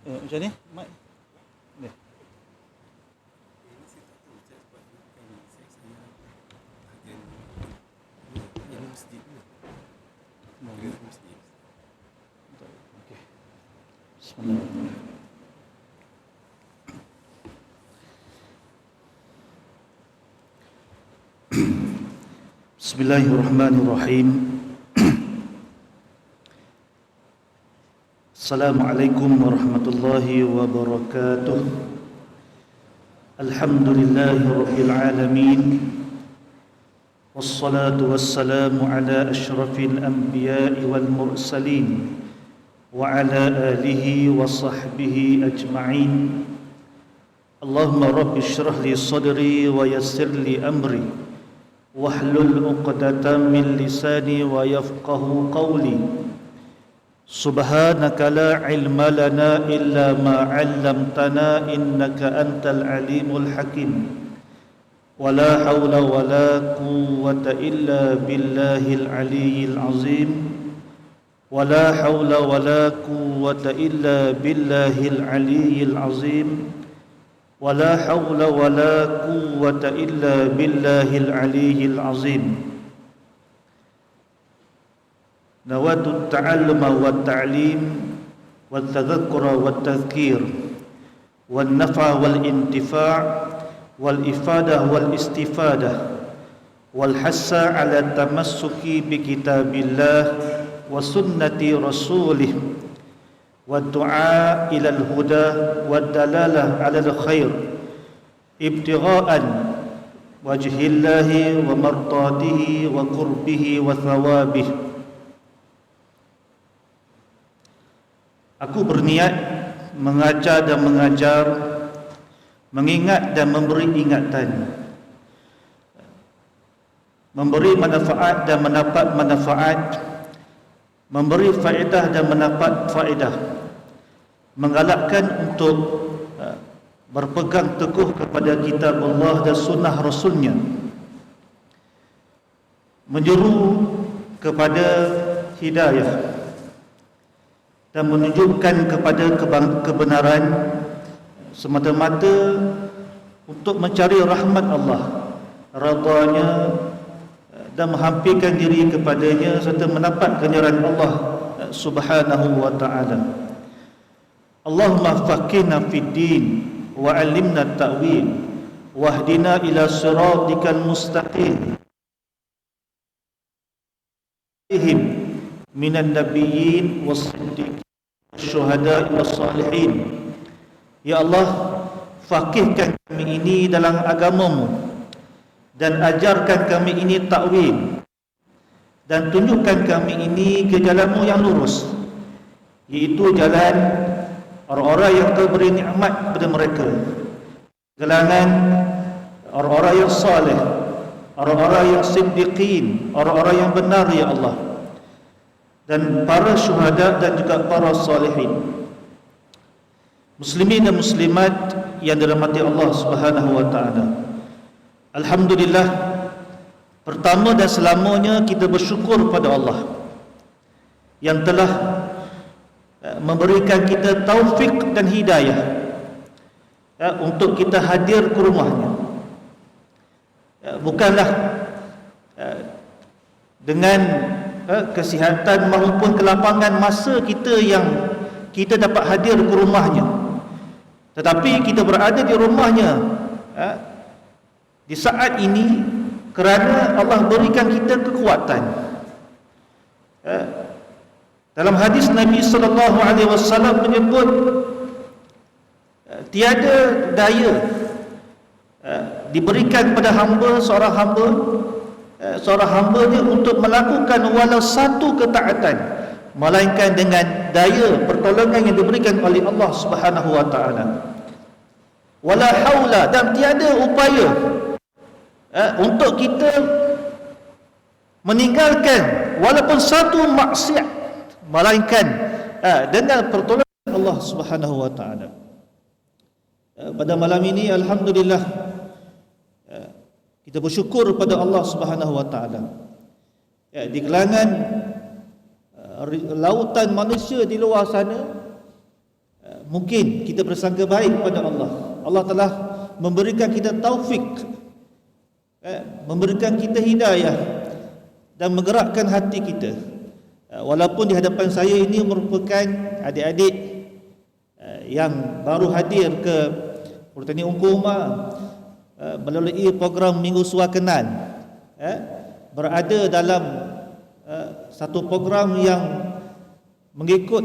Macam ni? Mic. Ni. Okey. Bismillahirrahmanirrahim. Bismillahirrahmanirrahim. Assalamualaikum warahmatullahi wabarakatuh. Alhamdulillahi rabbil alamin. Wassalatu wassalamu ala asyrafil anbiya'i wal mursalin wa ala alihi wa sahbihi ajma'in. Allahumma rabbi syrah li sadri wa yassir li amri wahlul 'uqdatam min lisani wa yafqahu qawli. Subhanaka la ilma lana illa ma 'allamtana innaka antal alimul hakim. Wa la hawla wa la quwwata illa billahil aliyyil azim. Wa la hawla wa la quwwata illa billahil aliyyil azim. Wa la hawla wa la quwwata illa billahil aliyyil azim. Nawatu ta'alluma wa ta'lim wa tadhakkura wa tadhkir wa nafa wal intifa' wal ifadah wal istifadah wal hassa ala tamassuki bi kitabillah wa sunnati rasulih wa du'a ila al huda wa dalalah ala al khair ibtigha'an wajhillahi wa mardatihi wa qurbihi wa thawabihi. Aku berniat mengajar dan mengajar, mengingat dan memberi ingatan, memberi manfaat dan mendapat manfaat, memberi faedah dan mendapat faedah, menggalakkan untuk berpegang teguh kepada kitab Allah dan sunnah Rasulnya, menjuru kepada hidayah dan menunjukkan kepada kebenaran semata-mata untuk mencari rahmat Allah, radanya, dan menghampirkan diri kepadanya serta mendapat ganjaran Allah Subhanahu wa ta'ala. Allahumma faqihna fid din wa 'allimna at-ta'wil wahdina ila siratikal mustaqim minan nabiyyin was-siddiqin syuhada was-salihin. Ya Allah, faqihkan kami ini dalam agamamu dan ajarkan kami ini takwil dan tunjukkan kami ini ke jalanmu yang lurus, iaitu jalan orang-orang yang Kau beri nikmat kepada mereka, gelangan orang-orang yang saleh, orang-orang yang siddiqin, orang-orang yang benar ya Allah, dan para syuhada dan juga para salihin. Muslimin dan muslimat yang dirahmati Allah Subhanahu wa taala. Alhamdulillah, pertama dan selamanya kita bersyukur pada Allah yang telah memberikan kita taufik dan hidayah untuk kita hadir ke rumahnya. Bukanlah dengan kesihatan maupun kelapangan masa kita yang kita dapat hadir ke rumahnya, tetapi kita berada di rumahnya di saat ini kerana Allah berikan kita kekuatan. Dalam hadis Nabi sallallahu alaihi wasallam menyebut tiada daya diberikan pada hamba, seorang hamba dia untuk melakukan walau satu ketaatan melainkan dengan daya pertolongan yang diberikan oleh Allah Subhanahu wa taala. Wala haula, dan tiada upaya untuk kita meninggalkan walaupun satu maksiat melainkan dengan pertolongan Allah Subhanahu wa taala. Pada malam ini alhamdulillah kita bersyukur kepada Allah Subhanahu wa taala. Di gelangan lautan manusia di luar sana mungkin kita bersangka baik kepada Allah. Allah telah memberikan kita taufik, memberikan kita hidayah dan menggerakkan hati kita. Walaupun di hadapan saya ini merupakan adik-adik yang baru hadir ke Politeknik Ungku Umar melalui program Minggu Suakenan, berada dalam satu program yang mengikut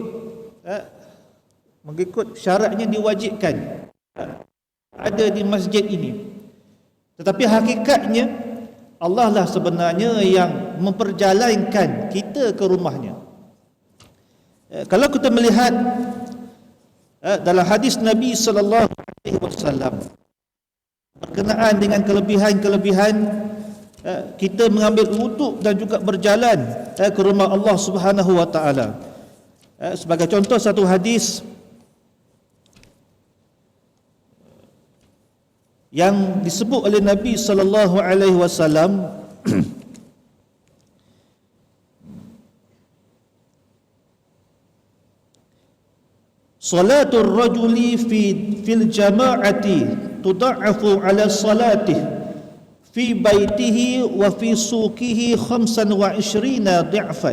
syaratnya diwajibkan ada di masjid ini. Tetapi hakikatnya Allah lah sebenarnya yang memperjalankan kita ke rumahnya. Kalau kita melihat dalam hadis Nabi sallallahu alaihi wasallam berkenaan dengan kelebihan-kelebihan kita mengambil wuduk dan juga berjalan ke rumah Allah Subhanahu wa taala. Sebagai contoh satu hadis yang disebut oleh Nabi sallallahu alaihi wasallam Salatul rajuli fil jama'ati tudha'afu ala salatih fi baitihi wa fi suqihi 25 ضعفا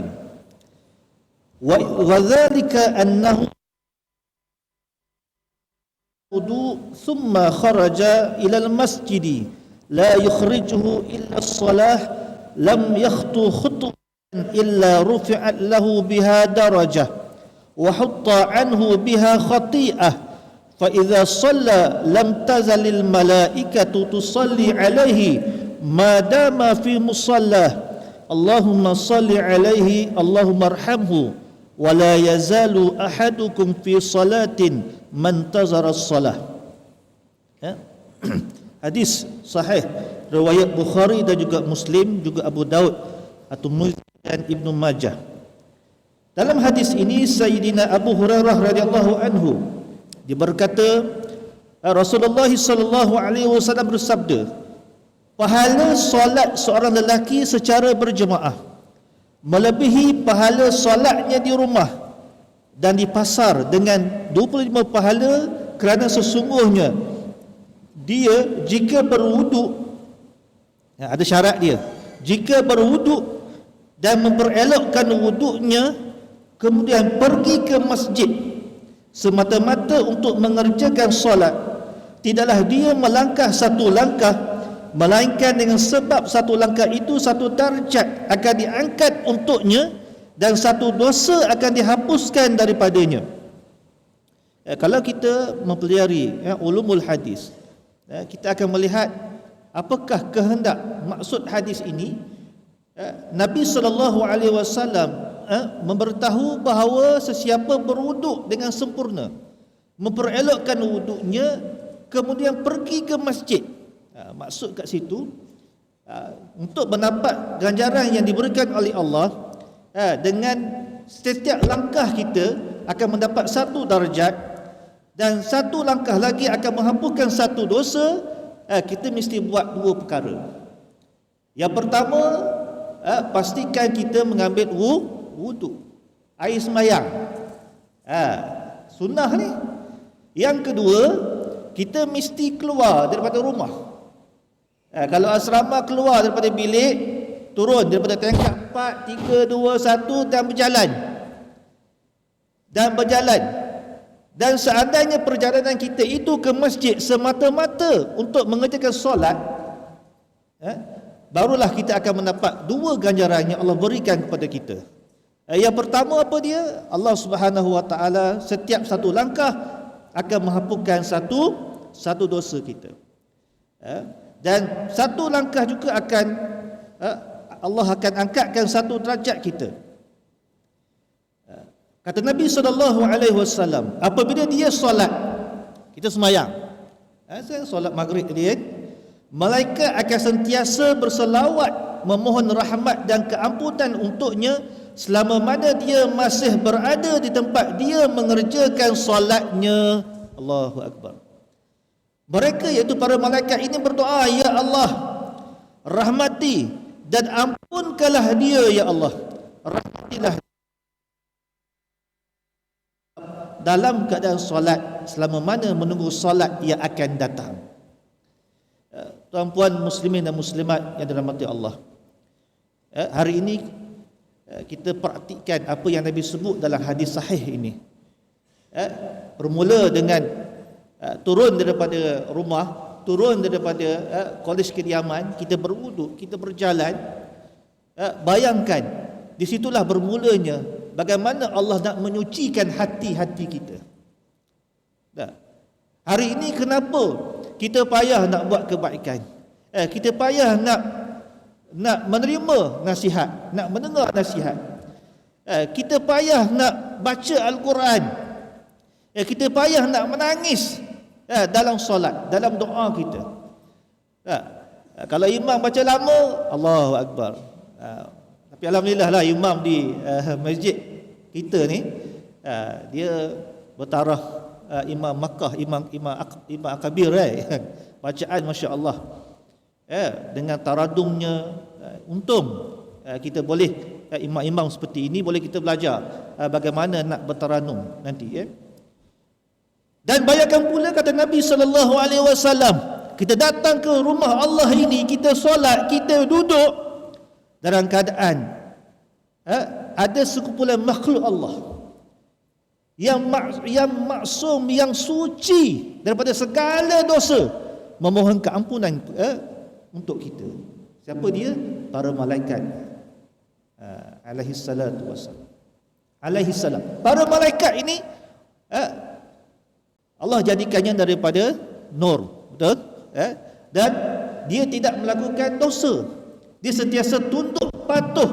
wa dhalika annahu wudu thumma kharaja ila al-masjid la yukhrijuhu illa as-salah lam yakhtu khutwatan illa rufi'at lahu biha darajah wa hutta anhu biha khati'ah fa idza shalla lam tazalil malaikatu tusalli alaihi ma dama fi musallah Allahumma salli alaihi Allahumma arhamhu wa la yazalu ahadukum fi salatin man tazara as-salah. Hadis sahih riwayat Bukhari dan juga Muslim, juga Abu Daud atau Muslim dan Ibnu Majah. Dalam hadis ini Sayyidina Abu Hurairah radhiyallahu anhu dia berkata, Rasulullah sallallahu alaihi wasallam bersabda, pahala solat seorang lelaki secara berjemaah melebihi pahala solatnya di rumah dan di pasar dengan 25 pahala, kerana sesungguhnya dia jika berwuduk, ada syarat dia, jika berwuduk dan memperelokkan wuduknya kemudian pergi ke masjid semata-mata untuk mengerjakan solat, tidaklah dia melangkah satu langkah, melainkan dengan sebab satu langkah itu satu darjat akan diangkat untuknya dan satu dosa akan dihapuskan daripadanya. Kalau kita mempelajari ulumul hadis, kita akan melihat apakah kehendak maksud hadis ini. Nabi sallallahu alaihi wasallam memberitahu bahawa sesiapa berwuduk dengan sempurna, memperelokkan wuduknya, kemudian pergi ke masjid, maksud kat situ untuk mendapat ganjaran yang diberikan oleh Allah, dengan setiap langkah kita akan mendapat satu darjat dan satu langkah lagi akan menghapuskan satu dosa. Kita mesti buat dua perkara. Yang pertama, pastikan kita mengambil wuduk, air semayang, sunnah ni. Yang kedua, kita mesti keluar daripada rumah. Kalau asrama, keluar daripada bilik, turun daripada tingkat 4, 3, 2, 1 dan berjalan. Dan seandainya perjalanan kita itu ke masjid semata-mata untuk mengerjakan solat, barulah kita akan mendapat dua ganjaran yang Allah berikan kepada kita. Yang pertama apa dia? Allah Subhanahu wa taala setiap satu langkah akan menghapuskan satu dosa kita. Dan satu langkah juga akan Allah akan angkatkan satu derajat kita. Kata Nabi sallallahu alaihi wasallam, apabila dia solat, kita sembahyang. Saya solat maghrib tadi malaikat akan sentiasa berselawat memohon rahmat dan keampunan untuknya selama mana dia masih berada di tempat dia mengerjakan solatnya. Allahu Akbar. Mereka iaitu para malaikat ini berdoa, ya Allah, rahmati dan ampunkanlah dia, ya Allah, rahmatilah dalam keadaan solat selama mana menunggu solat yang akan datang. Tuan-puan muslimin dan muslimat yang dirahmati Allah, hari ini kita praktikkan apa yang Nabi sebut dalam hadis sahih ini. Bermula dengan turun daripada rumah, turun daripada kolej kediaman, kita berwuduk, kita berjalan. Bayangkan, di situlah bermulanya bagaimana Allah nak menyucikan hati-hati kita. Hari ini kenapa kita payah nak buat kebaikan? Kita payah nak menerima nasihat, nak mendengar nasihat. Kita payah nak baca Al-Quran. Kita payah nak menangis dalam solat, dalam doa kita. Kalau imam baca lama, Allahu Akbar. Tapi alhamdulillah lah imam di masjid kita ni, dia bertaraf imam Makkah, imam akabir, bacaan masya-Allah, dengan taradumnya. Untung kita boleh, imam-imam seperti ini boleh kita belajar bagaimana nak bertaranum nanti. Dan bayangkan pula kata Nabi sallallahu alaihi wasallam, kita datang ke rumah Allah ini, kita solat, kita duduk dalam keadaan ada sekumpulan makhluk Allah yang maksum, yang suci daripada segala dosa, memohon keampunan untuk kita. Siapa dia? Para malaikat alaihi salatu wassalam. Alaihi salam. Para malaikat ini Allah jadikannya daripada nur, betul? Dan dia tidak melakukan dosa. Dia sentiasa tunduk patuh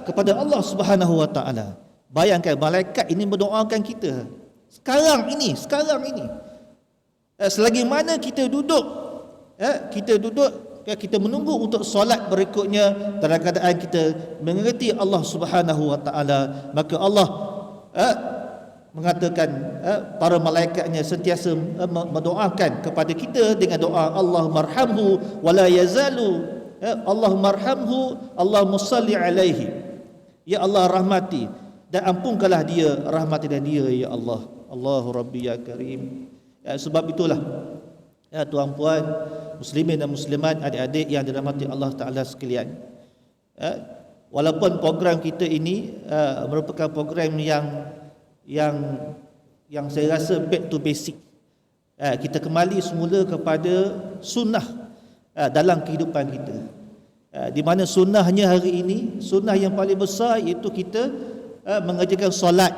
kepada Allah Subhanahu wa taala. Bayangkan malaikat ini mendoakan kita sekarang ini. Selagi mana kita duduk, kita menunggu untuk solat berikutnya dalam keadaan kita mengerti Allah Subhanahu wa taala, maka Allah mengatakan para malaikatnya sentiasa mendoakan kepada kita dengan doa Allahumma arhamhu wa la yazalu, Allahumma arhamhu, Allahumma salli alaihi, ya Allah rahmati dan ampunkanlah dia, rahmatilah dia ya Allah. Allahu Rabbi ya Karim. Sebab itulah tuan-puan muslimin dan muslimat, adik-adik yang dirahmati Allah Taala sekalian, walaupun program kita ini merupakan program yang saya rasa back to basic, kita kembali semula kepada sunnah dalam kehidupan kita, di mana sunnahnya hari ini, sunnah yang paling besar iaitu kita mengerjakan solat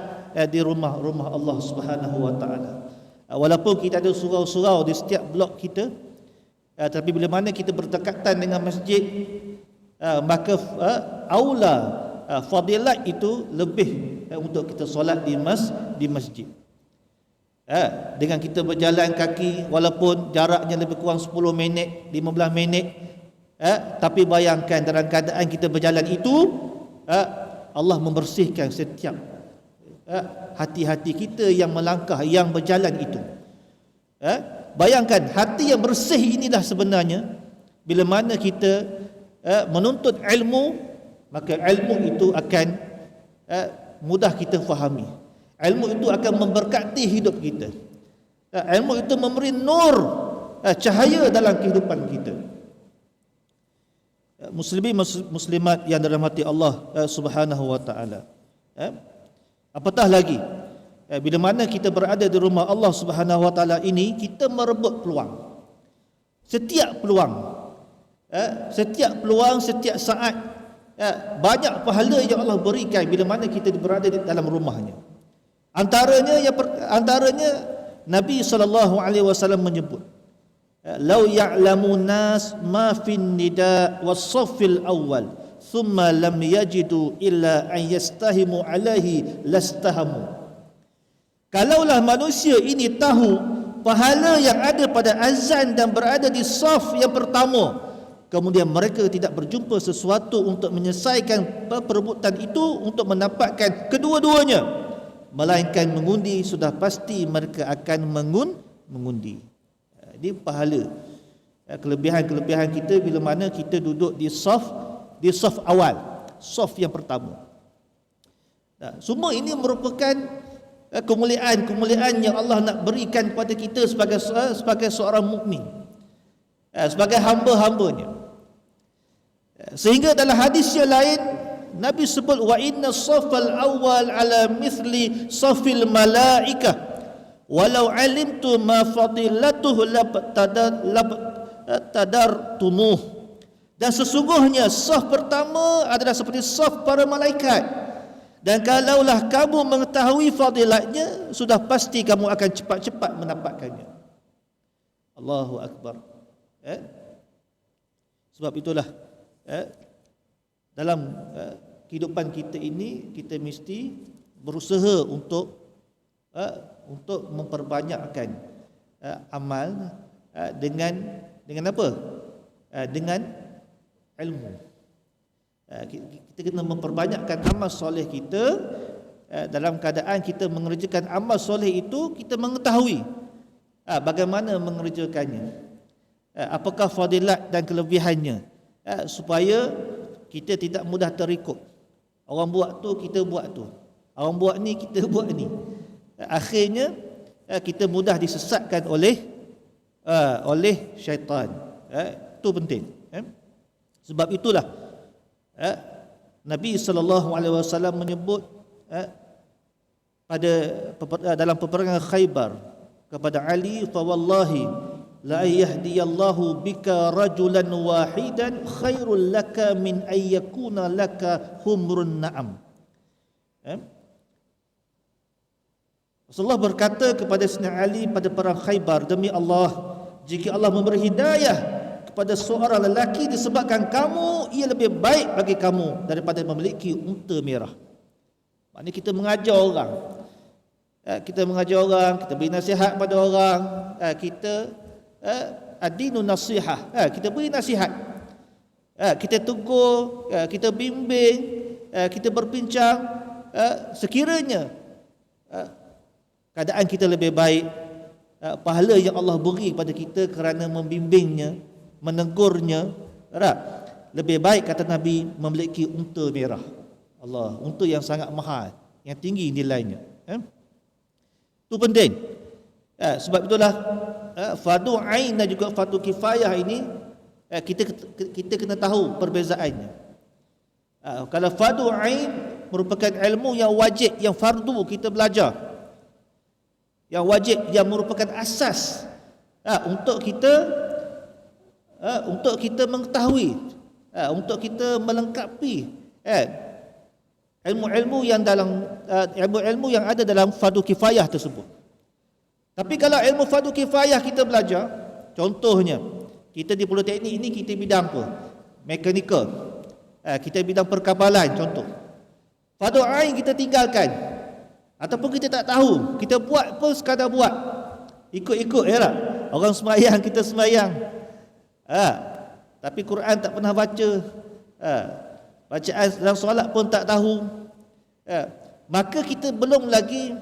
di rumah Allah Subhanahu wa taala. Walaupun kita ada surau-surau di setiap blok kita, tapi bila mana kita berdekatan dengan masjid, maka aula fadilat itu lebih untuk kita solat di masjid. Dengan kita berjalan kaki, walaupun jaraknya lebih kurang 10 minit, 15 minit, tapi bayangkan dalam keadaan kita berjalan itu, Allah membersihkan setiap hati-hati kita yang melangkah, yang berjalan itu. Bayangkan hati yang bersih inilah sebenarnya bila mana kita menuntut ilmu, maka ilmu itu akan mudah kita fahami. Ilmu itu akan memberkati hidup kita. Ilmu itu memberi nur, cahaya dalam kehidupan kita. Muslimin muslimat yang dirahmati Allah Subhanahu wa taala. Apatah lagi bila mana kita berada di rumah Allah Subhanahu wa taala ini, kita merebut peluang. Setiap peluang, setiap saat, banyak pahala yang Allah berikan bila mana kita berada di dalam rumahnya. Antaranya Nabi sallallahu alaihi wasallam menyebut, "Lau ya'lamu nas ma fin nida was-saffil awwal, thumma lam yajidu illa an yastahimu alaihi lastahamu." Kalaulah manusia ini tahu pahala yang ada pada azan dan berada di saf yang pertama, kemudian mereka tidak berjumpa sesuatu untuk menyelesaikan perebutan itu untuk mendapatkan kedua-duanya, melainkan mengundi, sudah pasti mereka akan mengundi. Ini pahala, kelebihan-kelebihan kita bila mana kita duduk di saf awal, saf yang pertama. Semua ini merupakan kemuliaan yang Allah nak berikan kepada kita sebagai seorang mukmin, sebagai hamba-hambanya. Sehingga dalam hadis yang lain Nabi sebut wa inna safal awal ala mithli safil malaikah walau alimtu ma fadilatuhu tadartumuh. Dan sesungguhnya saf pertama adalah seperti saf para malaikat, dan kalaulah kamu mengetahui fadilatnya, sudah pasti kamu akan cepat-cepat mendapatkannya. Allahu Akbar. Sebab itulah dalam kehidupan kita ini, kita mesti berusaha untuk memperbanyakkan amal dengan apa? Dengan ilmu. Kita kena memperbanyakkan amal soleh kita. Dalam keadaan kita mengerjakan amal soleh itu, kita mengetahui bagaimana mengerjakannya, apakah fadilat dan kelebihannya, supaya kita tidak mudah terikut. Orang buat tu, kita buat tu. Orang buat ni, kita buat ni. Akhirnya kita mudah disesatkan oleh syaitan. Itu penting. Sebab itulah Nabi SAW menyebut dalam peperangan Khaybar kepada Ali, fa wallahi la yahdiyallahu bika rajulan wahidan khairul laka min ayyakuna laka humrun na'am. Rasulullah berkata kepada Sayyidina Ali pada perang Khaybar, demi Allah, jika Allah memberi hidayah kepada seorang lelaki disebabkan kamu, ia lebih baik bagi kamu daripada memiliki unta merah. Maknanya kita mengajar orang, kita beri nasihat pada orang, kita ad-dinu nasihah, kita beri nasihat, kita tegur, kita bimbing, kita berbincang. Sekiranya keadaan kita lebih baik, pahala yang Allah beri kepada kita kerana membimbingnya, menegurnya, lebih baik, kata Nabi, memiliki unta merah. Allah, unta yang sangat mahal, yang tinggi nilainya. Itu penting. Sebab itulah fardu ain dan juga fardu kifayah ini, kita kena tahu perbezaannya. Kalau fardu ain merupakan ilmu yang wajib, yang fardu kita belajar, yang wajib, yang merupakan asas untuk kita mengetahui, untuk kita melengkapi ilmu-ilmu yang ada dalam fardu kifayah tersebut. Tapi kalau ilmu fardu kifayah kita belajar, contohnya kita di politeknik ini, kita bidang apa? Mekanikal, kita bidang perkapalan contoh. Fardu ain kita tinggalkan, ataupun kita tak tahu, kita buat pun sekadar buat, ikut-ikut orang sembahyang, kita sembahyang. Tapi Quran tak pernah baca, bacaan dalam solat pun tak tahu, maka kita belum lagi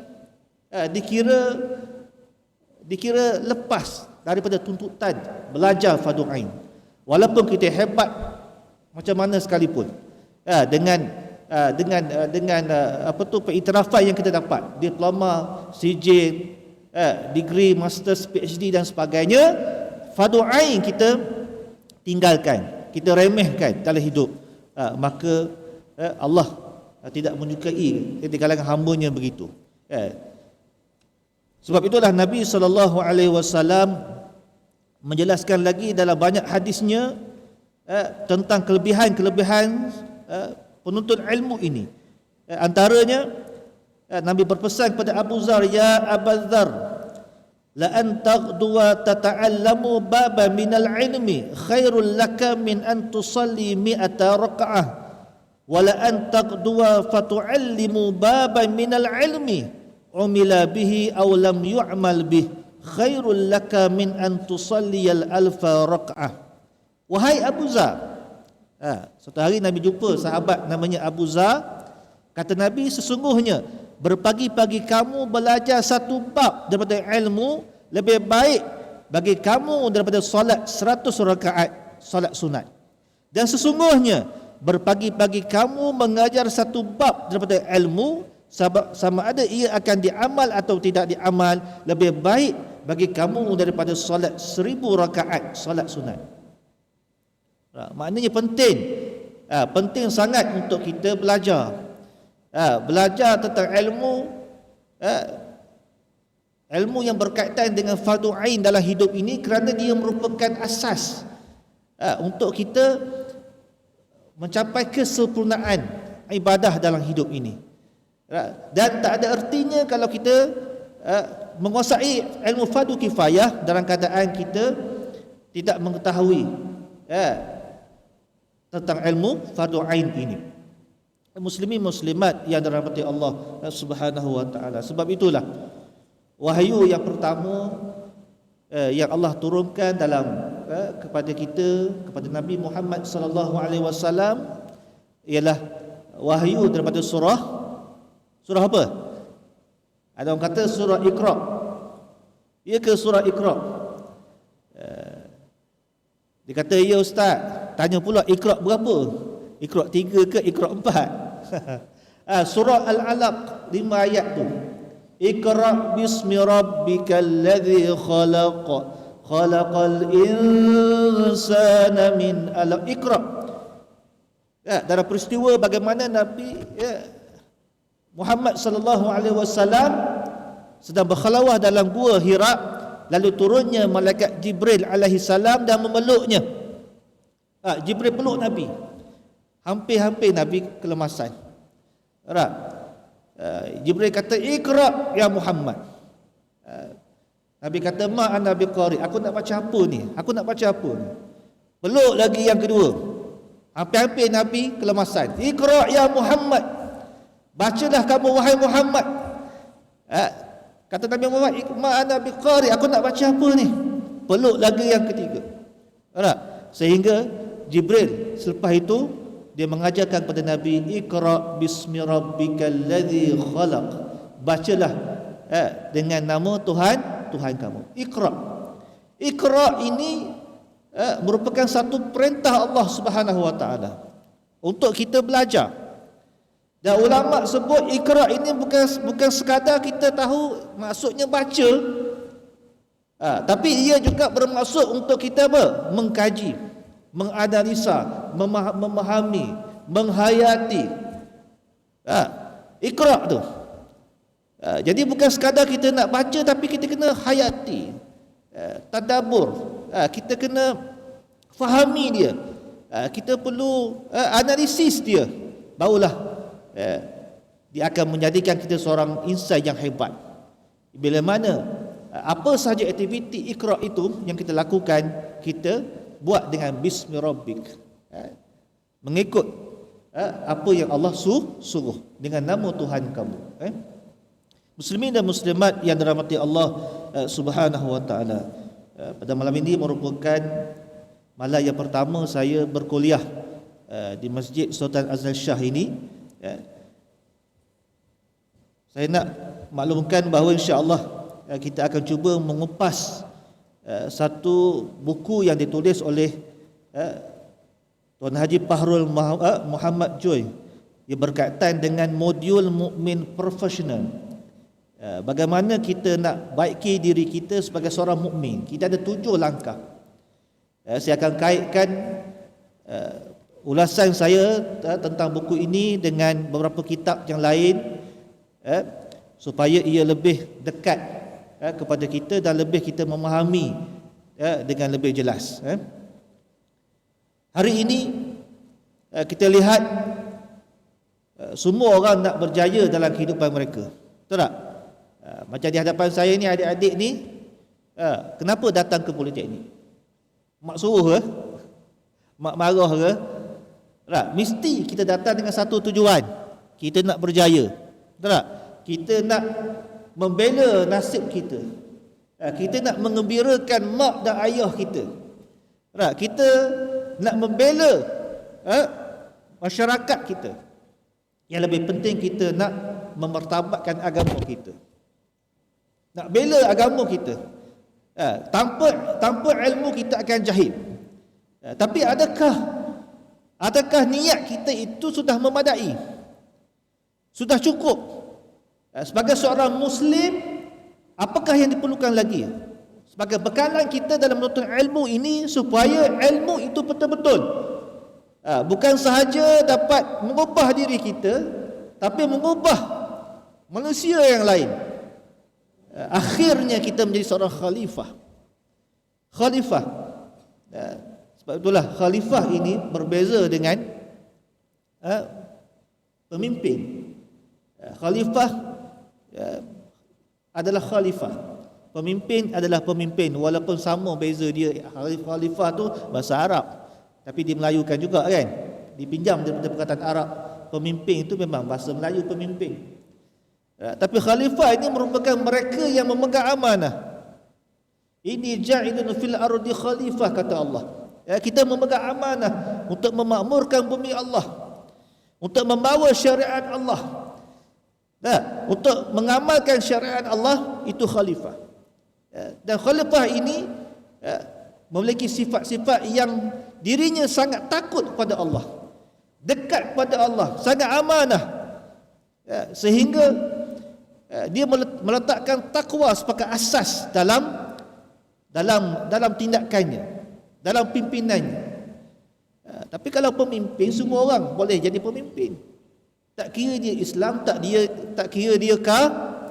dikira lepas daripada tuntutan belajar fardu ain, walaupun kita hebat macam mana sekalipun, dengan pengiktirafan yang kita dapat, diploma, sijil, degree, masters, PhD dan sebagainya, fardu ain kita tinggalkan, kita remehkan dalam hidup, maka Allah tidak menyukai di kalangan hamba-Nya begitu. Sebab itulah Nabi SAW menjelaskan lagi dalam banyak hadisnya tentang kelebihan-kelebihan penuntut ilmu ini. Antaranya Nabi berpesan kepada Abu Zar, ya Abu Zar, la an taghduwa tata'allamu baba minal ilmi khairul laka min an tusalli mi'ata raka'ah, wa la an taghduwa fatu'allimu baba minal ilmi umila bihi aw lam yu'mal bih khairul laka min an tusalliyal alfa raka'ah. Wahai Abu Zar, suatu hari Nabi jumpa sahabat namanya Abu Zar. Kata Nabi, sesungguhnya berpagi-pagi kamu belajar satu bab daripada ilmu lebih baik bagi kamu daripada solat 100 rakaat solat sunat. Dan sesungguhnya berpagi-pagi kamu mengajar satu bab daripada ilmu sama ada ia akan diamal atau tidak diamal, lebih baik bagi kamu daripada solat 1000 rakaat solat sunat. Maknanya penting, penting sangat untuk kita belajar, belajar tentang ilmu, ilmu yang berkaitan dengan fardu ain dalam hidup ini, kerana dia merupakan asas untuk kita mencapai kesempurnaan ibadah dalam hidup ini. Dan tak ada artinya kalau kita menguasai ilmu fardu kifayah dalam keadaan kita tidak mengetahui tentang ilmu fardu ain ini. Muslimin muslimat yang dirahmati Allah Subhanahu wa taala. Sebab itulah wahyu yang pertama yang Allah turunkan dalam kepada kita, kepada Nabi Muhammad sallallahu alaihi wasallam, ialah wahyu daripada surah apa? Ada orang kata surah Iqra. Ya ke surah Iqra? Dia kata, ya ustaz, tanya pula Iqra berapa? Iqra 3 ke Iqra 4? Surah Al-Alaq 5 ayat tu. Iqra bismi rabbikal ladzi khalaq, khalaqal insana min 'alaq. Iqra. Dalam peristiwa bagaimana Nabi Muhammad sallallahu alaihi wasallam sedang berkhalawah dalam gua Hira, lalu turunnya malaikat Jibril alaihi salam dan memeluknya. Jibril peluk Nabi. Hampir-hampir Nabi kelemasan. Jibril kata, "Iqra ya Muhammad." Nabi kata, "Ma ana biqari." Aku nak baca apa ni? Aku nak baca apa ni? Peluk lagi yang kedua. Hampir-hampir Nabi kelemasan. "Iqra ya Muhammad." Bacalah kamu wahai Muhammad. Kata Nabi Muhammad, "Ma ana biqari." Aku nak baca apa ni? Peluk lagi yang ketiga. Sehingga Jibril selepas itu dia mengajarkan kepada Nabi, "Iqra bismi rabbikal ladzi khalaq." Bacalah dengan nama Tuhan kamu. Iqra. Iqra ini merupakan satu perintah Allah Subhanahu wa taala untuk kita belajar. Dan ulama sebut Iqra ini bukan sekadar kita tahu maksudnya baca, tapi ia juga bermaksud untuk kita apa? Mengkaji, menganalisa, memahami, menghayati. Iqra tu. Jadi bukan sekadar kita nak baca, tapi kita kena hayati, tadabbur, kita kena fahami dia, kita perlu analisis dia, barulah dia akan menjadikan kita seorang insan yang hebat. Bila mana apa sahaja aktiviti Iqra itu yang kita lakukan, kita buat dengan bismi rabbik, mengikut apa yang Allah suruh, dengan nama Tuhan kamu. Muslimin dan muslimat yang dirahmati Allah Subhanahu wa taala, pada malam ini merupakan malam yang pertama saya berkuliah di Masjid Sultan Azhar Shah ini. Saya nak maklumkan bahawa insya-Allah kita akan cuba mengupas satu buku yang ditulis oleh Tuan Haji Fahrul Muhammad Joy yang berkaitan dengan modul mukmin profesional. Bagaimana kita nak baiki diri kita sebagai seorang mukmin. Kita ada 7 langkah. Saya akan kaitkan ulasan saya tentang buku ini dengan beberapa kitab yang lain, supaya ia lebih dekat kepada kita dan lebih kita memahami dengan lebih jelas. Hari ini kita lihat semua orang nak berjaya dalam kehidupan mereka. Betul tak? Macam di hadapan saya ni, adik-adik ni kenapa datang ke politeknik? Mak suruh ke? Mak marah ke? Mesti kita datang dengan satu tujuan. Kita nak berjaya. Betul tak? Kita nak membela nasib kita. Kita nak mengembirakan mak dan ayah kita. Kita nak membela masyarakat kita. Yang lebih penting, kita nak memartabatkan agama kita. Nak bela agama kita. Tanpa ilmu kita akan jahil. Tapi adakah niat kita itu sudah memadai? Sudah cukup? Sebagai seorang Muslim, apakah yang diperlukan lagi? Sebagai bekalan kita dalam menuntut ilmu ini, supaya ilmu itu betul-betul bukan sahaja dapat mengubah diri kita, tapi mengubah manusia yang lain. Akhirnya kita menjadi seorang khalifah. Sebab itulah khalifah ini berbeza dengan pemimpin. Khalifah adalah khalifah, pemimpin adalah pemimpin, walaupun sama beza dia. Khalifah tu bahasa Arab, tapi dimelayukan juga kan, dipinjam daripada perkataan Arab. Pemimpin itu memang bahasa Melayu pemimpin. Tapi khalifah ini merupakan mereka yang memegang amanah. Ini ja'ilun fil ardi khalifah, kata Allah. Kita memegang amanah untuk memakmurkan bumi Allah, untuk membawa syariat Allah, untuk mengamalkan syariat Allah. Itu khalifah. Dan khalifah ini memiliki sifat-sifat yang dirinya sangat takut kepada Allah, dekat kepada Allah, sangat amanah, sehingga dia meletakkan takwa sebagai asas dalam tindakannya, dalam pimpinannya. Tapi kalau pemimpin, semua orang boleh jadi pemimpin. Tak kira dia Islam, tak kira dia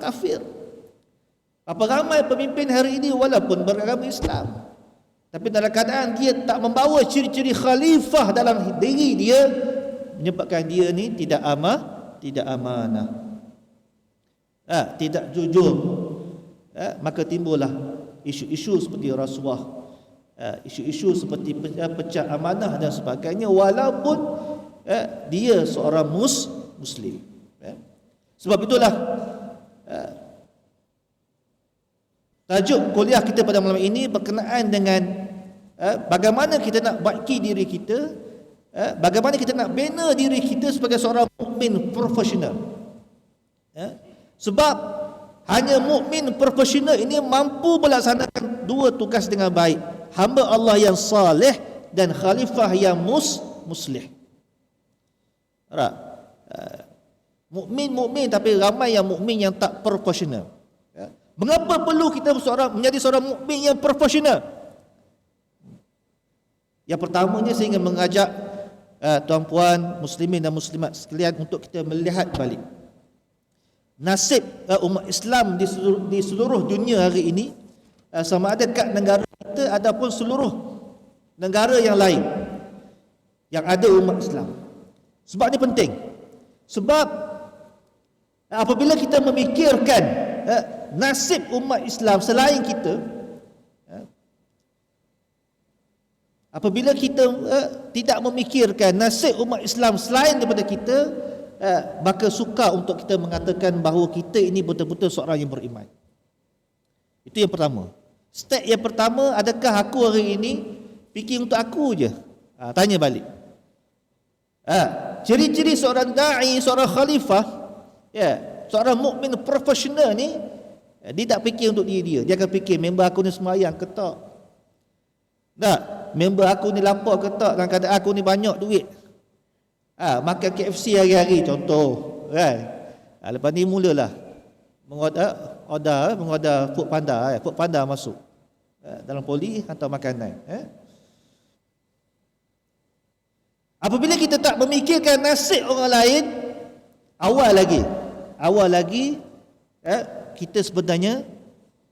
kafir. Apa ramai pemimpin hari ini walaupun beragama Islam, tapi dalam keadaan dia tak membawa ciri-ciri khalifah dalam diri dia, menyebabkan dia ni tidak amanah, tidak jujur. Maka timbullah isu-isu seperti rasuah, isu-isu seperti pecah amanah dan sebagainya, walaupun dia seorang Muslim. Sebab itulah tajuk kuliah kita pada malam ini berkenaan dengan bagaimana kita nak baiki diri kita, bagaimana kita nak bina diri kita sebagai seorang mukmin profesional. Sebab hanya mukmin profesional ini mampu melaksanakan dua tugas dengan baik: hamba Allah yang saleh dan khalifah yang muslih. Mukmin tapi ramai yang mukmin yang tak profesional. Mengapa perlu kita menjadi seorang mukmin yang profesional? Yang pertamanya, saya ingin mengajak tuan-puan muslimin dan muslimat sekalian untuk kita melihat balik nasib umat Islam di seluruh dunia hari ini, sama ada kat negara kita ataupun seluruh negara yang lain yang ada umat Islam. Sebab ini penting. Sebab apabila kita memikirkan nasib umat Islam selain kita, apabila kita tidak memikirkan nasib umat Islam selain daripada kita, maka sukar untuk kita mengatakan bahawa kita ini betul-betul seorang yang beriman. Itu yang pertama. Step yang pertama, adakah aku hari ini fikir untuk aku je? Tanya balik. Ciri-ciri seorang da'i, seorang khalifah, seorang mukmin profesional ni, dia tak fikir untuk diri dia. Dia akan fikir, member aku ni sembahyang ke tak? Member aku ni lapar ke tak? Dan kata aku ni banyak duit. Makan KFC hari-hari contoh kan. Lepas ni mulalah mengoda food panda masuk dalam poli hantar makanan. Apabila kita tak memikirkan nasib orang lain, awal lagi kita sebenarnya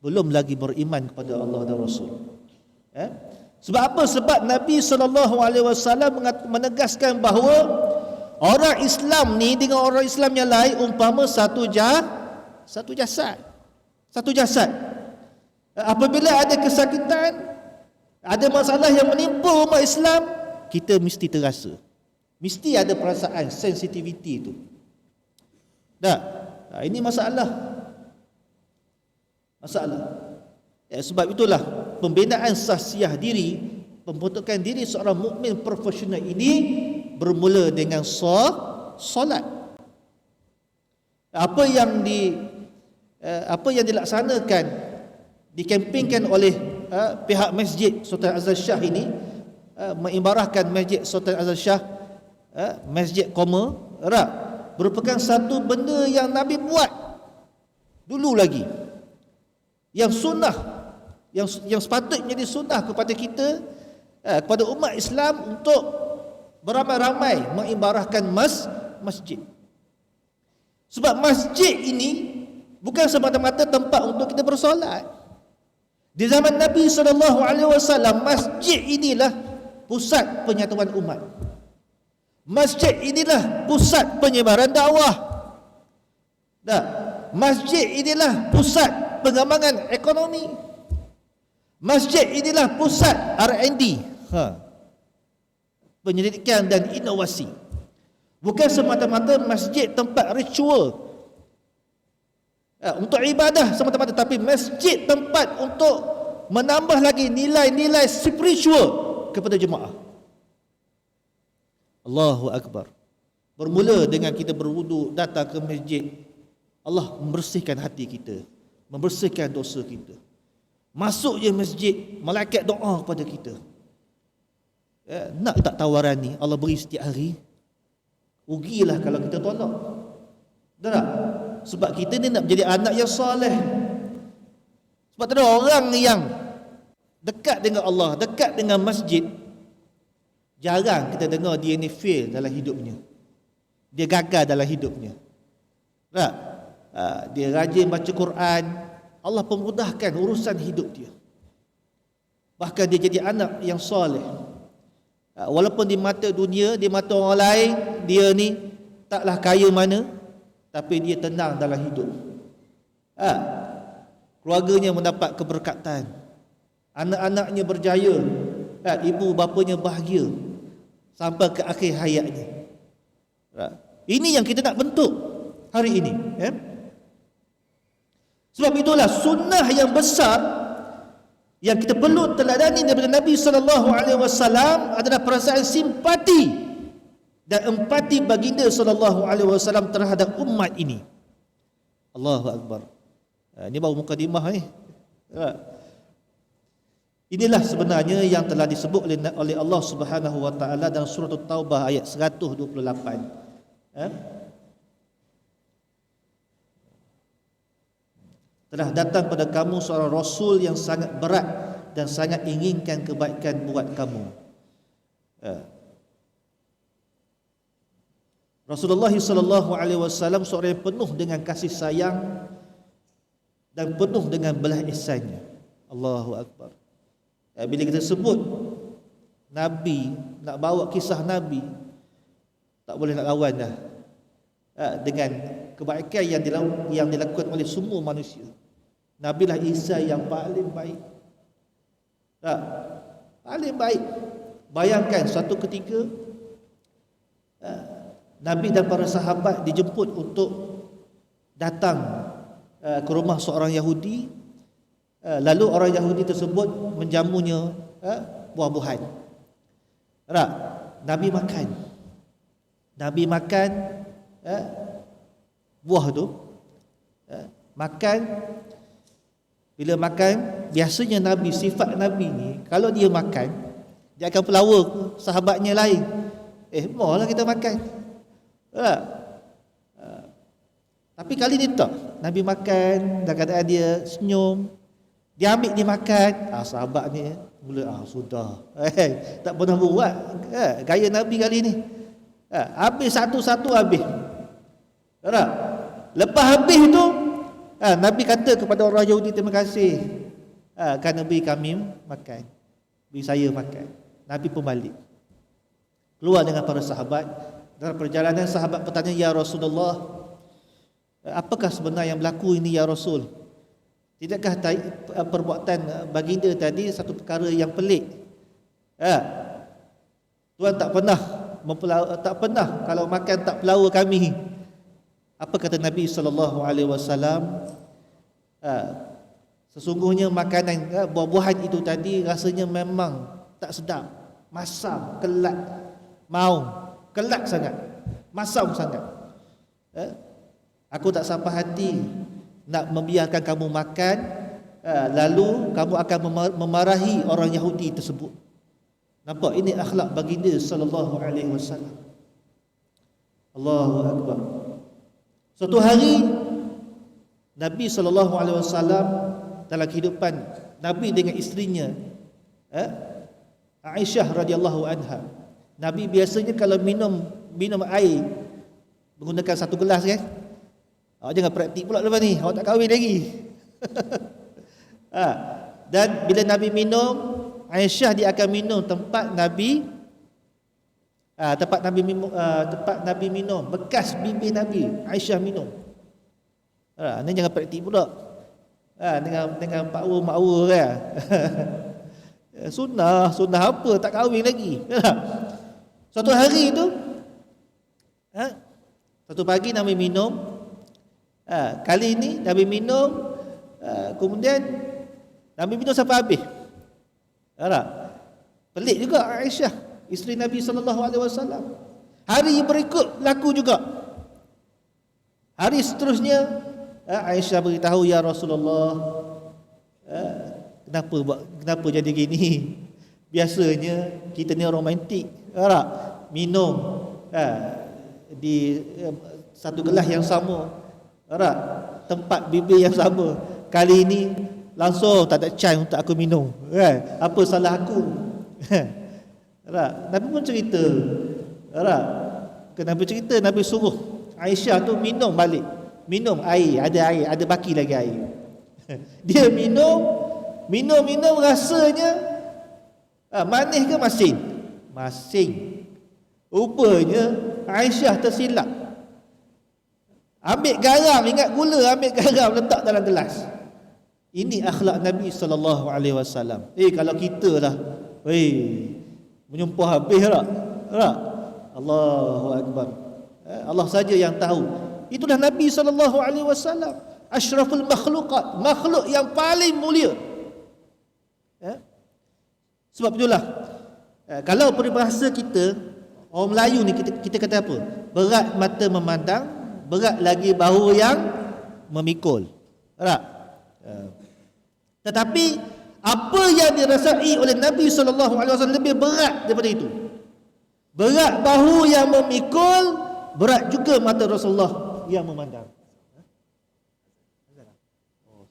belum lagi beriman kepada Allah dan Rasul. Sebab apa? Sebab Nabi SAW menegaskan bahawa orang Islam ni dengan orang Islam yang lain umpama satu jasad. Apabila ada kesakitan, ada masalah yang menimpa umat Islam, kita mesti terasa, mesti ada perasaan sensitiviti itu. Ini masalah. Sebab itulah pembinaan sahsiah diri, pembentukan diri seorang mukmin profesional ini bermula dengan solat. Apa yang dilaksanakan, dikempenkan oleh pihak Masjid Sultan Azhar Shah ini, mengibarahkan Masjid Sultan Azhar Shah, Masjid Qoma, merupakan satu benda yang Nabi buat dulu lagi. Yang sunnah, yang sepatutnya menjadi sunnah kepada kita, kepada umat Islam untuk beramai-ramai mengibarahkan masjid. Sebab masjid ini bukan semata-mata tempat untuk kita bersolat. Di zaman Nabi SAW, masjid inilah pusat penyatuan umat. Masjid inilah pusat penyebaran dakwah. Masjid inilah pusat pengembangan ekonomi. Masjid inilah pusat R&D, penyelidikan dan inovasi. Bukan semata-mata masjid tempat ritual untuk ibadah semata-mata, tapi masjid tempat untuk menambah lagi nilai-nilai spiritual kepada jemaah. Allahu Akbar. Bermula dengan kita berwuduk, datang ke masjid, Allah membersihkan hati kita, membersihkan dosa kita. Masuk je masjid, malaikat doa kepada kita. Nak tak tawaran ni Allah beri setiap hari? Rugilah kalau kita tolak. Betul tak? Sebab kita ni nak menjadi anak yang soleh. Sebab tak ada orang yang dekat dengan Allah, dekat dengan masjid, jarang kita dengar dia ni fail dalam hidupnya, dia gagal dalam hidupnya. Tak? Dia rajin baca Quran, Allah pemudahkan urusan hidup dia. Bahkan dia jadi anak yang soleh. Walaupun di mata dunia, di mata orang lain, dia ni taklah kaya mana, tapi dia tenang dalam hidup. Keluarganya mendapat keberkatan, anak-anaknya berjaya, ibu bapanya bahagia sampai ke akhir hayatnya. Ini yang kita nak bentuk hari ini. Sebab itulah sunnah yang besar yang kita perlu teladani daripada Nabi SAW adalah perasaan simpati dan empati baginda SAW terhadap umat ini. Allahu Akbar. Ini baru mukadimah ni. Inilah sebenarnya yang telah disebut oleh Allah Subhanahu wa taala dalam surah At-Taubah ayat 128. Telah datang pada kamu seorang rasul yang sangat berat dan sangat inginkan kebaikan buat kamu. Rasulullah SAW seorang yang penuh dengan kasih sayang dan penuh dengan belas ihsannya. Allahu Akbar. Bila kita sebut Nabi, nak bawa kisah Nabi, tak boleh nak lawan dah dengan kebaikan yang dilakukan oleh semua manusia. Nabi lah Isa yang paling baik. Paling baik. Bayangkan satu ketika Nabi dan para sahabat dijemput untuk datang ke rumah seorang Yahudi. Lalu orang Yahudi tersebut menjamunya buah-buahan. Nabi makan. Nabi makan buah tu. Makan. Bila makan, biasanya Nabi, sifat Nabi ni, kalau dia makan, dia akan pelawa sahabatnya lain. Maulah kita makan. Tapi kali ni tak. Nabi makan, dan keadaan dia senyum, dia ambil dia makan, sahabat ni mula sudah. Tak pernah buat gaya Nabi kali ni. Habis satu-satu habis. Lepas habis tu, Nabi kata kepada orang Yahudi, terima kasih kerana beri kami makan, beri saya makan. Nabi pun balik, keluar dengan para sahabat. Dalam perjalanan sahabat bertanya, ya Rasulullah, apakah sebenarnya yang berlaku ini ya Rasul? Tidakkah perbuatan baginda tadi satu perkara yang pelik? Tuan tak pernah kalau makan tak pelawa kami. Apa kata Nabi SAW? Sesungguhnya makanan buah-buahan itu tadi rasanya memang tak sedap, masam, kelat, kelat sangat, masam sangat. Aku tak sampai hati nak membiarkan kamu makan, lalu kamu akan memarahi orang Yahudi tersebut. Nampak, ini akhlak baginda SAW. Allahu Akbar. Suatu hari Nabi SAW dalam kehidupan Nabi dengan isterinya Aisyah radhiyallahu anha, Nabi biasanya kalau minum air menggunakan satu gelas kan. Awak jangan praktik pula lepas ni, awak tak kahwin lagi. Dan bila Nabi minum, Aisyah dia akan minum tempat Nabi minum, bekas bibir Nabi Aisyah minum. Ni jangan praktik pula. Dengan makwa kan. Sunnah apa, tak kahwin lagi. Suatu hari tu satu pagi Nabi minum, kali ini Nabi minum, kemudian Nabi minum sampai habis. Pelik juga Aisyah, isteri Nabi SAW. Hari berikut berlaku juga. Hari seterusnya Aisyah beritahu, ya Rasulullah, kenapa jadi gini? Biasanya kita ni romantik, minum di satu gelas yang sama, tempat bibir yang sama. Kali ini langsung tak ada chai untuk aku minum, apa salah aku? Nabi pun cerita, Nabi cerita, Nabi suruh Aisyah tu minum balik, minum air, ada baki lagi air. Dia minum rasanya manis ke masin? Masin. Rupanya Aisyah tersilap. Ambil garam, ingat gula, ambil garam letak dalam gelas. Ini akhlak Nabi SAW. Kalau kita lah, menyumpah habis tak? Allahu Akbar. Allah saja yang tahu. Itulah Nabi SAW, asyraful makhluqat, makhluk yang paling mulia. Sebab itulah, kalau peribahasa kita, orang Melayu ni, kita kata apa? Berat mata memandang, berat lagi bahu yang memikul. Tetapi apa yang dirasai oleh Nabi SAW lebih berat daripada itu. Berat bahu yang memikul, berat juga mata Rasulullah yang memandang.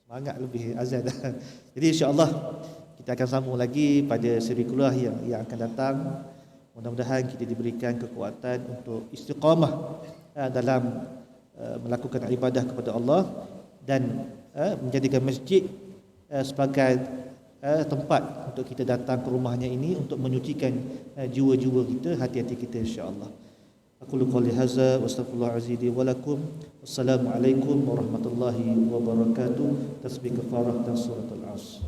Semangat lebih azan. Jadi insya-Allah kita akan sambung lagi pada siri kuliah yang akan datang. Mudah-mudahan kita diberikan kekuatan untuk istiqamah dalam melakukan ibadah kepada Allah dan menjadikan masjid sebagai tempat untuk kita datang ke rumahnya ini untuk menyucikan jiwa-jiwa kita, hati-hati kita, insya-Allah. Aku qouli hadza wa astaghfirullah azim wa lakum. Wassalamualaikum warahmatullahi wabarakatuh. Tasbih kafarah dan suratul Asr.